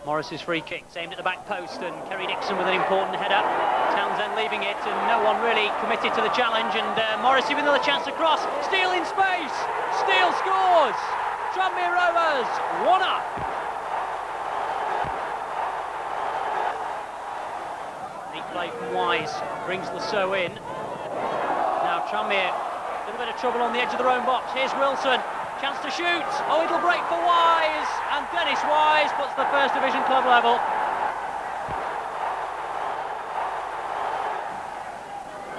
Morris's free kick aimed at the back post, and Kerry Dixon with an important header. Townsend leaving it, and no one really committed to the challenge, and Morrissey with another chance to cross. Steele in space, Steele scores! Tranmere Rovers 1-up. Neat play from Wise, brings Lasso in. Now Tranmere, a little bit of trouble on the edge of their own box. Here's Wilson, chance to shoot. Oh, it'll break for Wise, and Dennis Wise puts the First Division club level.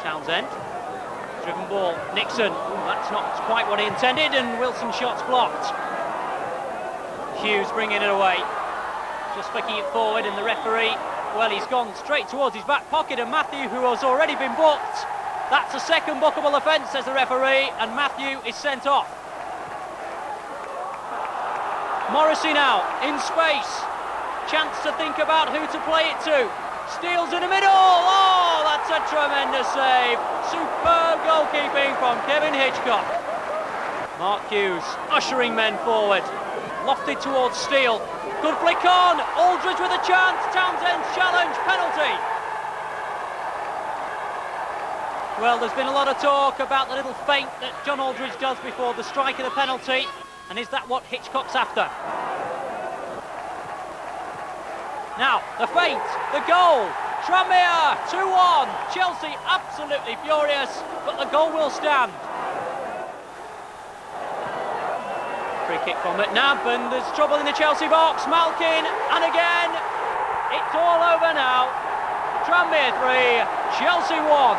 Townsend, driven ball, Nixon, that's not quite what he intended, and Wilson's shot's blocked. Hughes bringing it away, just flicking it forward, and the referee, well, he's gone straight towards his back pocket, and Matthew, who has already been booked, that's a second bookable offence, says the referee, and Matthew is sent off. Morrissey now, in space, chance to think about who to play it to. Steele's in the middle, oh, that's a tremendous save. Superb goalkeeping from Kevin Hitchcock. Mark Hughes ushering men forward, lofted towards Steele. Good flick on, Aldridge with a chance, Townsend's challenge, penalty. Well, there's been a lot of talk about the little feint that John Aldridge does before the strike of the penalty, and is that what Hitchcock's after? Now, the feint, the goal, Tranmere 2-1, Chelsea absolutely furious, but the goal will stand. Free kick from McNabb, and there's trouble in the Chelsea box. Malkin, and again, it's all over now. Tranmere 3, Chelsea 1.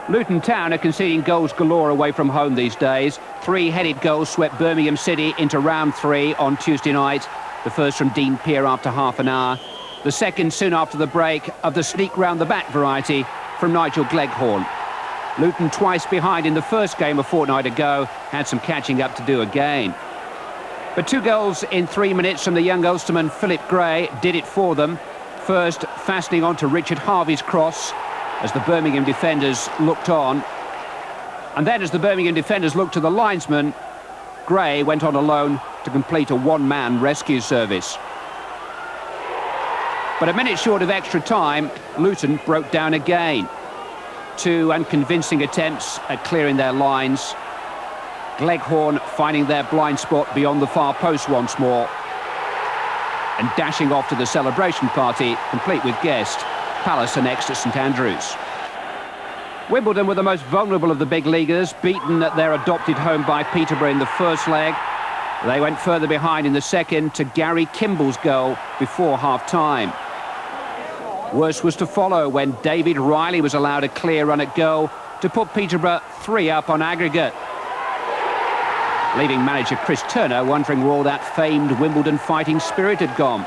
Luton Town are conceding goals galore away from home these days. 3 headed goals swept Birmingham City into round 3 on Tuesday night. The first from Dean Peer after half an hour. The second soon after the break, of the sneak round the back variety, from Nigel Gleghorn. Luton, twice behind in the first game a fortnight ago, had some catching up to do again. But 2 goals in 3 minutes from the young Ulsterman Philip Gray did it for them. First, fastening on to Richard Harvey's cross as the Birmingham defenders looked on. And then as the Birmingham defenders looked to the linesman, Gray went on alone to complete a one-man rescue service. But a minute short of extra time, Luton broke down again. 2 unconvincing attempts at clearing their lines. Gleghorn finding their blind spot beyond the far post once more, and dashing off to the celebration party, complete with guest Palace and next at St Andrews. Wimbledon were the most vulnerable of the big leaguers, beaten at their adopted home by Peterborough in the first leg. They went further behind in the second to Gary Kimball's goal before half-time. Worse was to follow when David Riley was allowed a clear run at goal to put Peterborough 3 up on aggregate, leaving manager Chris Turner wondering where all that famed Wimbledon fighting spirit had gone.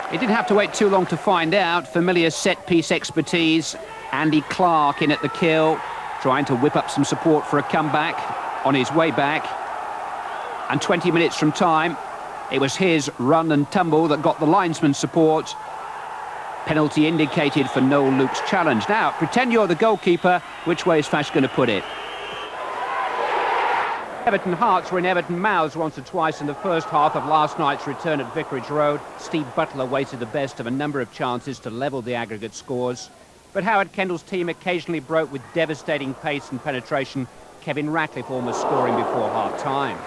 He didn't have to wait too long to find out. Familiar set-piece expertise, Andy Clarke in at the kill, trying to whip up some support for a comeback on his way back. And 20 minutes from time, it was his run and tumble that got the linesman's support. Penalty indicated for Noel Luke's challenge. Now, pretend you're the goalkeeper. Which way is Fash going to put it? Everton hearts were in Everton mouths once or twice in the first half of last night's return at Vicarage Road. Steve Butler wasted the best of a number of chances to level the aggregate scores. But Howard Kendall's team occasionally broke with devastating pace and penetration, Kevin Ratcliffe almost scoring before half-time.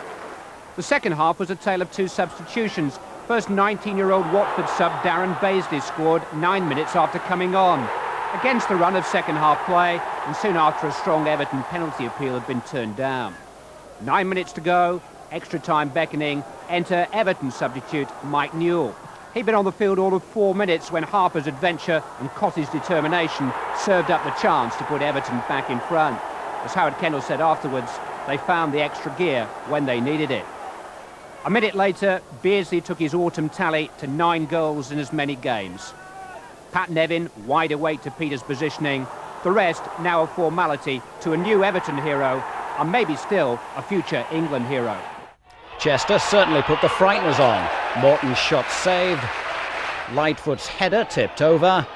The second half was a tale of 2 substitutions. First, 19-year-old Watford sub Darren Baisley scored 9 minutes after coming on, against the run of second-half play, and soon after a strong Everton penalty appeal had been turned down. 9 minutes to go, extra time beckoning, enter Everton substitute Mike Newell. He'd been on the field all of 4 minutes when Harper's adventure and Cotty's determination served up the chance to put Everton back in front. As Howard Kendall said afterwards, they found the extra gear when they needed it. A minute later, Beardsley took his autumn tally to 9 goals in as many games. Pat Nevin wide awake to Peter's positioning. The rest now a formality to a new Everton hero, and maybe still a future England hero. Chester certainly put the frighteners on. Morton's shot saved. Lightfoot's header tipped over.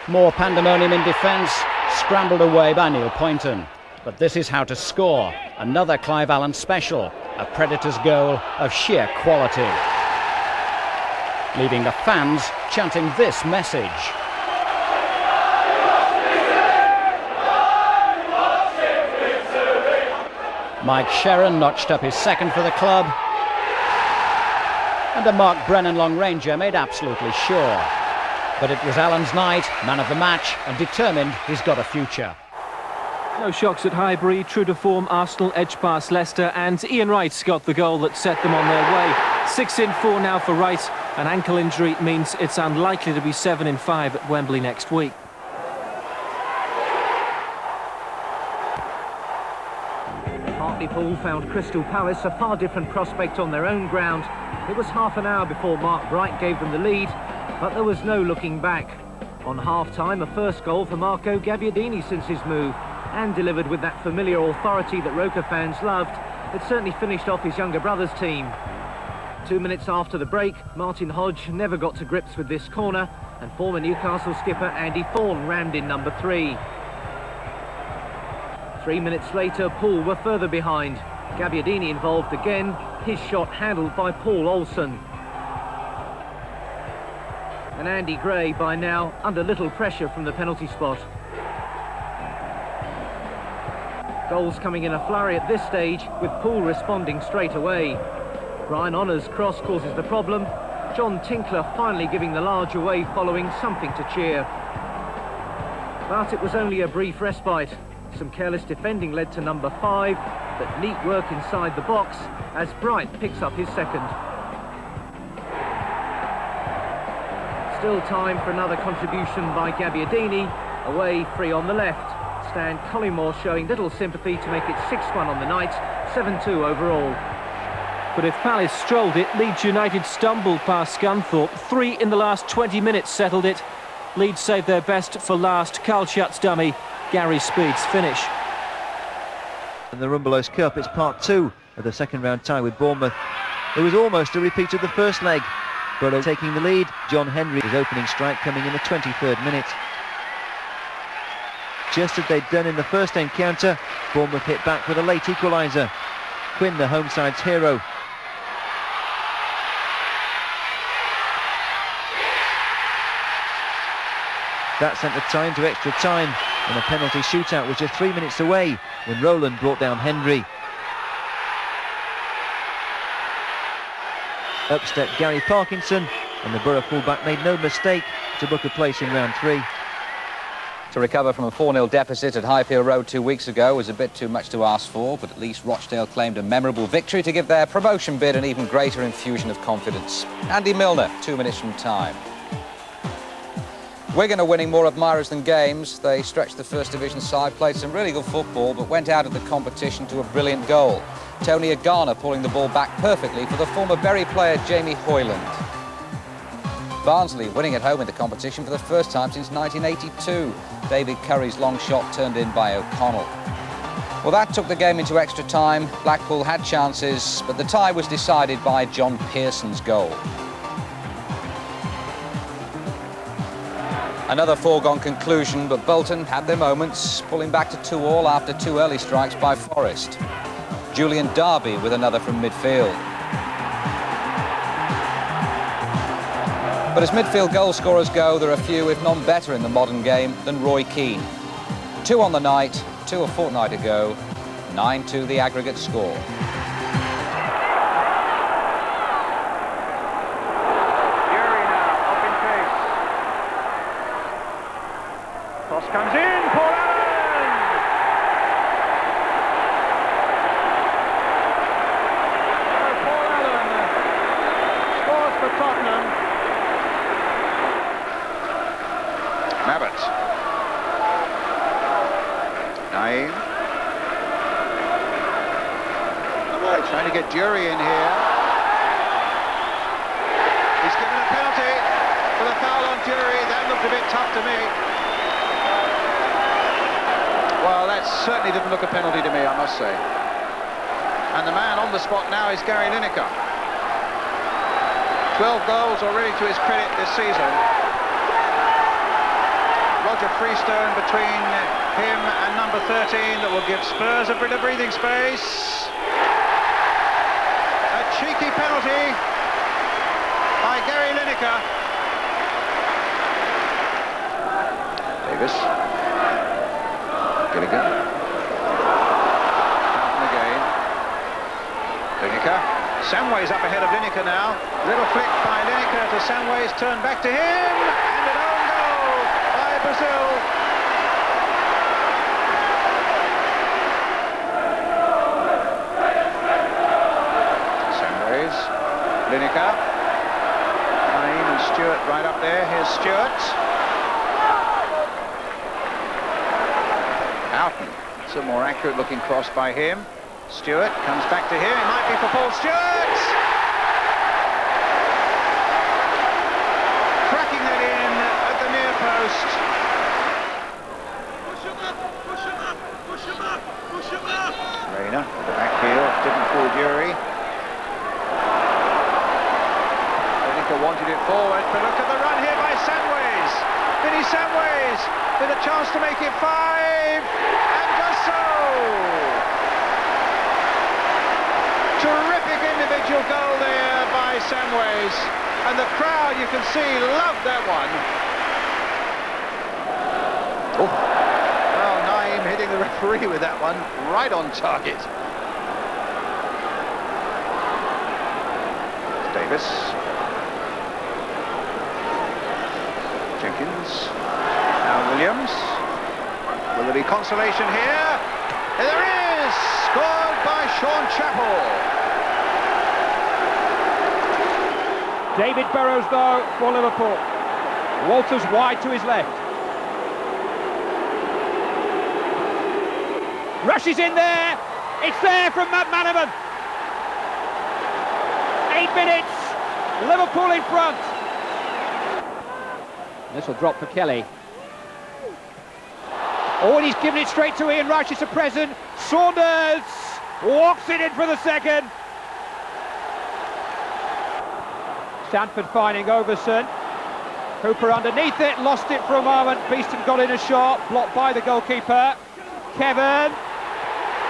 More pandemonium in defence, scrambled away by Neil Poynton. But this is how to score. Another Clive Allen special. A Predators goal of sheer quality. leaving the fans chanting this message. Mike Sherran notched up his second for the club, and a Mark Brennan long ranger made absolutely sure. But it was Alan's night, man of the match, and determined he's got a future. No shocks at Highbury, true to form, Arsenal edged past Leicester, and Ian Wright got the goal that set them on their way. 6 in 4 now for Wright. An ankle injury means it's unlikely to be 7 in 5 at Wembley next week. Hartlepool found Crystal Palace a far different prospect on their own ground. It was half an hour before Mark Bright gave them the lead, but there was no looking back. On half-time, a first goal for Marco Gabbiadini since his move, and delivered with that familiar authority that Roker fans loved. It certainly finished off his younger brother's team. 2 minutes after the break, Martin Hodge never got to grips with this corner, and former Newcastle skipper Andy Thorne rammed in number 3. 3 minutes later, Poole were further behind. Gabbiadini involved again, his shot handled by Paul Olsen. And Andy Gray, by now, under little pressure from the penalty spot. Goals coming in a flurry at this stage, with Poole responding straight away. Brian Honour's cross causes the problem. John Tinkler finally giving the large away following something to cheer. But it was only a brief respite. Some careless defending led to number 5, but neat work inside the box as Bright picks up his second. Still time for another contribution by Gabbiadini, away free on the left. Stan Collymore showing little sympathy to make it 6-1 on the night, 7-2 overall. But if Palace strolled it, Leeds United stumbled past Scunthorpe. 3 in the last 20 minutes settled it. Leeds saved their best for last. Carl Schutt's dummy, Gary Speed's finish. In the Rumbelows Cup, it's part 2 of the second round tie with Bournemouth. It was almost a repeat of the first leg. But taking the lead, John Henry, his opening strike coming in the 23rd minute. Just as they'd done in the first encounter, Bournemouth hit back with a late equaliser. Quinn, the home side's hero. That sent the tie into extra time, and a penalty shootout was just 3 minutes away when Rowland brought down Henry. Up stepped Gary Parkinson, and the Borough fullback made no mistake to book a place in round 3. To recover from a 4-0 deficit at Highfield Road 2 weeks ago was a bit too much to ask for, but at least Rochdale claimed a memorable victory to give their promotion bid an even greater infusion of confidence. Andy Milner, 2 minutes from time. Wigan are winning more admirers than games. They stretched the First Division side, played some really good football, but went out of the competition to a brilliant goal. Tony Agana pulling the ball back perfectly for the former Bury player Jamie Hoyland. Barnsley winning at home in the competition for the first time since 1982. David Curry's long shot turned in by O'Connell. Well, that took the game into extra time. Blackpool had chances, but the tie was decided by John Pearson's goal. Another foregone conclusion, but Bolton had their moments, pulling back to 2-2 after 2 early strikes by Forest. Julian Darby with another from midfield. But as midfield goal scorers go, there are few, if none better in the modern game than Roy Keane. 2 on the night, 2 a fortnight ago, 9-2 the aggregate score. Comes in, Paul Allen! Paul Allen scores for Tottenham. Mabbott. Naeem. Trying to get Jury in here. He's given a penalty for the foul on Jury. That looked a bit tough to me. Well, that certainly didn't look a penalty to me, I must say. And the man on the spot now is Gary Lineker. 12 goals already to his credit this season. Roger Freestone between him and number 13 that will give Spurs a bit of breathing space. A cheeky penalty. by Gary Lineker. Davis. Gilligan. Fountain again. Lineker. Samways up ahead of Lineker now. Little flick by Lineker to Samways, turned back to him, and an own goal by Brazil. Samways, Lineker, Naeem and Stewart right up there. Here's Stewart. Houghton, it's a more accurate looking cross by him. Stewart comes back to him, it might be for Paul Stewart! Cracking that in at the near post. Push him up, push him up, push him up, push him up! Rayner, the backfield, didn't fool Jury. Lineker wanted it forward, but look at the run here by Samways. Vinny Samways with a chance to make it 5, and does so! Terrific individual goal there by Samways, and the crowd, you can see, loved that one. Oh. Well, Naeem hitting the referee with that one, right on target. Davis. Jenkins. Now Williams. Will there be consolation here? There is! Scored by Sean Chappell. David Burrows, though, for Liverpool. Walters wide to his left. Rushes in there. It's there from Matt Manaman. 8 minutes. Liverpool in front. This will drop for Kelly. Oh, and he's given it straight to Ian Rush. It's a present. Saunders walks it in for the second. Stanford finding Overson. Hooper underneath it, lost it for a moment. Beeston got in a shot, blocked by the goalkeeper. Kevin.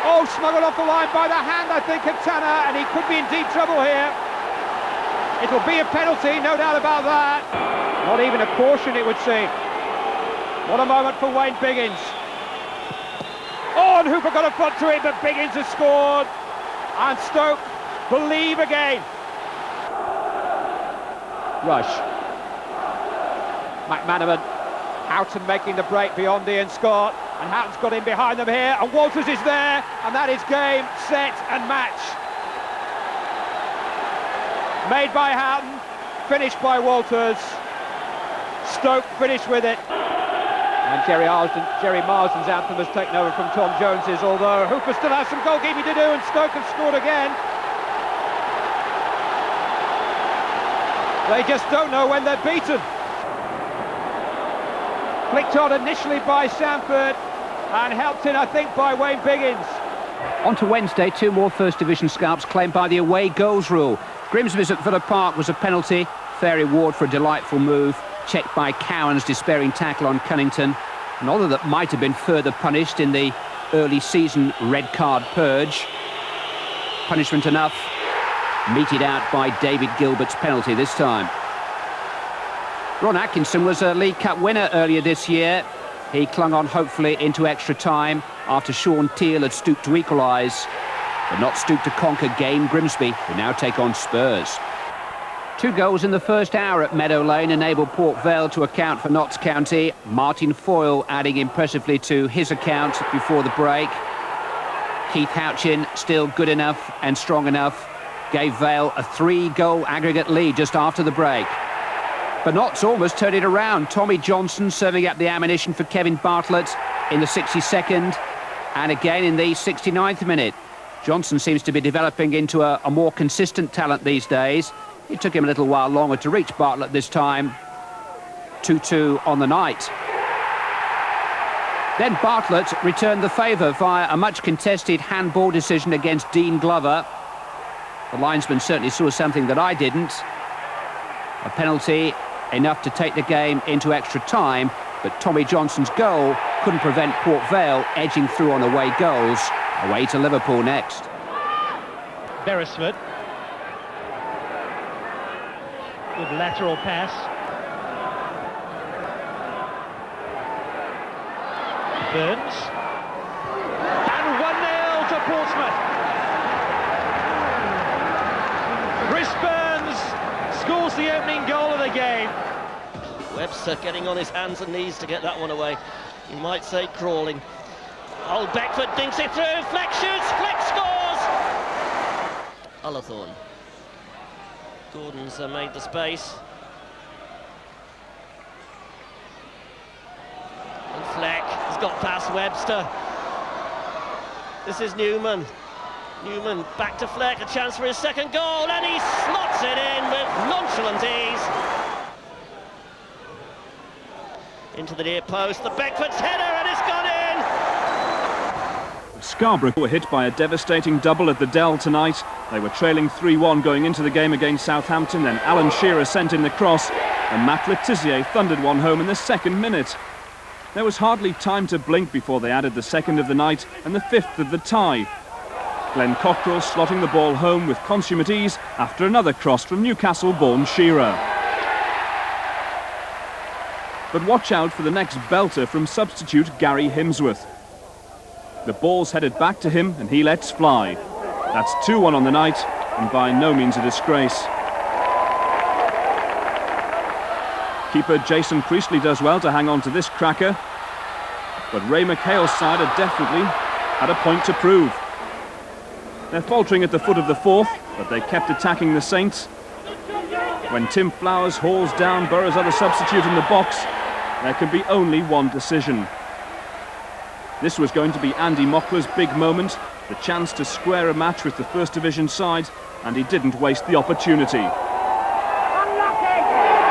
Oh, smuggled off the line by the hand, I think, of Tanner, and he could be in deep trouble here. It'll be a penalty, no doubt about that. Not even a caution, it would seem. What a moment for Wayne Biggins. Oh, and Hooper got a foot to it, but Biggins has scored. And Stoke believe again. Rush. McManaman. Houghton making the break beyond Ian Scott. And Houghton's got in behind them here. And Walters is there. And that is game, set and match. Made by Houghton. Finished by Walters. Stoke finished with it. And Jerry Marsden's anthem has taken over from Tom Jones's, although Hooper still has some goalkeeping to do, and Stoke have scored again. They just don't know when they're beaten. Flicked on initially by Sanford, and helped in, I think, by Wayne Biggins. On to Wednesday, 2 more First Division scalps claimed by the away goals rule. Grimsby's at Villa Park was a penalty, fair reward for a delightful move. Checked by Cowan's despairing tackle on Cunnington. Another that might have been further punished in the early season red card purge. Punishment enough, meted out by David Gilbert's penalty this time. Ron Atkinson was a League Cup winner earlier this year. He clung on hopefully into extra time after Sean Teal had stooped to equalise, but not stooped to conquer Game Grimsby, who now take on Spurs. 2 goals in the first hour at Meadow Lane enabled Port Vale to account for Notts County. Martin Foyle adding impressively to his account before the break. Keith Houchin, still good enough and strong enough, gave Vale a 3-goal aggregate lead just after the break. But Notts almost turned it around. Tommy Johnson serving up the ammunition for Kevin Bartlett in the 62nd and again in the 69th minute. Johnson seems to be developing into a more consistent talent these days. It took him a little while longer to reach Bartlett this time. 2-2 on the night. Then Bartlett returned the favour via a much contested handball decision against Dean Glover. The linesman certainly saw something that I didn't. A penalty enough to take the game into extra time, but Tommy Johnson's goal couldn't prevent Port Vale edging through on away goals. Away to Liverpool next. Beresford. Good lateral pass. Burns. And 1-0 to Portsmouth. Chris Burns scores the opening goal of the game. Webster getting on his hands and knees to get that one away. You might say crawling. Old Beckford dinks it through. Fleck shoots. Fleck scores. Ullathorne. Gordon's made the space. And Fleck has got past Webster. This is Newman. Newman back to Fleck, a chance for his second goal, and he slots it in with nonchalant ease. Into the near post, the Beckford's header, and it's gone in! Scarborough were hit by a devastating double at the Dell tonight. They were trailing 3-1 going into the game against Southampton, then Alan Shearer sent in the cross, and Matt Le Tissier thundered one home in the second minute. There was hardly time to blink before they added the second of the night and the fifth of the tie. Glenn Cockrell slotting the ball home with consummate ease after another cross from Newcastle-born Shearer. But watch out for the next belter from substitute Gary Himsworth. The ball's headed back to him and he lets fly. That's 2-1 on the night and by no means a disgrace. Keeper Jason Priestley does well to hang on to this cracker, but Ray McHale's side are definitely had a point to prove. They're faltering at the foot of the fourth, but they kept attacking the Saints. When Tim Flowers hauls down Borough's other substitute in the box, there can be only one decision. This was going to be Andy Mockler's big moment, the chance to square a match with the First Division side, and he didn't waste the opportunity.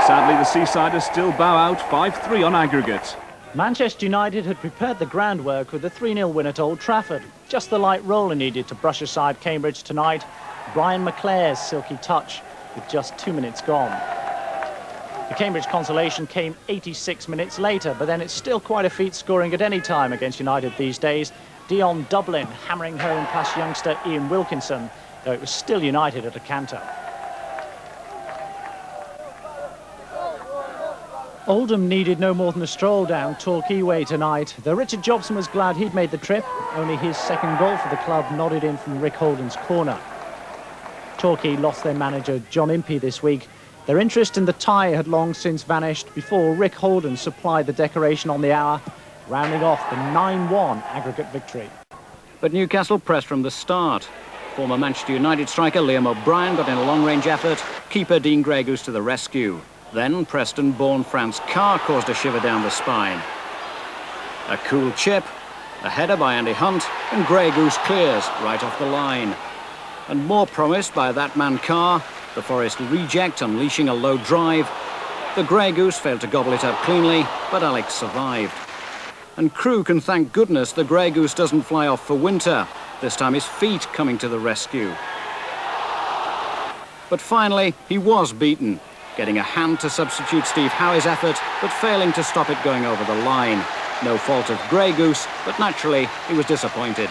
Sadly, the Seasiders still bow out 5-3 on aggregate. Manchester United had prepared the groundwork with a 3-0 win at Old Trafford. Just the light roller needed to brush aside Cambridge tonight. Brian McClare's silky touch with just 2 minutes gone. The Cambridge consolation came 86 minutes later, but then it's still quite a feat scoring at any time against United these days. Dion Dublin hammering home past youngster Ian Wilkinson, though it was still United at a canter. Oldham needed no more than a stroll down Torquay way tonight, though Richard Jobson was glad he'd made the trip. Only his second goal for the club nodded in from Rick Holden's corner. Torquay lost their manager John Impey this week. Their interest in the tie had long since vanished before Rick Holden supplied the decoration on the hour, rounding off the 9-1 aggregate victory. But Newcastle pressed from the start. Former Manchester United striker Liam O'Brien got in a long-range effort. Keeper Dean Gregus to the rescue. Then Preston-born Franz Carr caused a shiver down the spine. A cool chip, a header by Andy Hunt, and Grey Goose clears right off the line. And more promised by that man Carr, the Forest reject unleashing a low drive. The Grey Goose failed to gobble it up cleanly, but Alex survived. And Crewe can thank goodness the Grey Goose doesn't fly off for winter, this time his feet coming to the rescue. But finally, he was beaten, getting a hand to substitute Steve Howe's effort, but failing to stop it going over the line. No fault of Grey Goose, but naturally he was disappointed.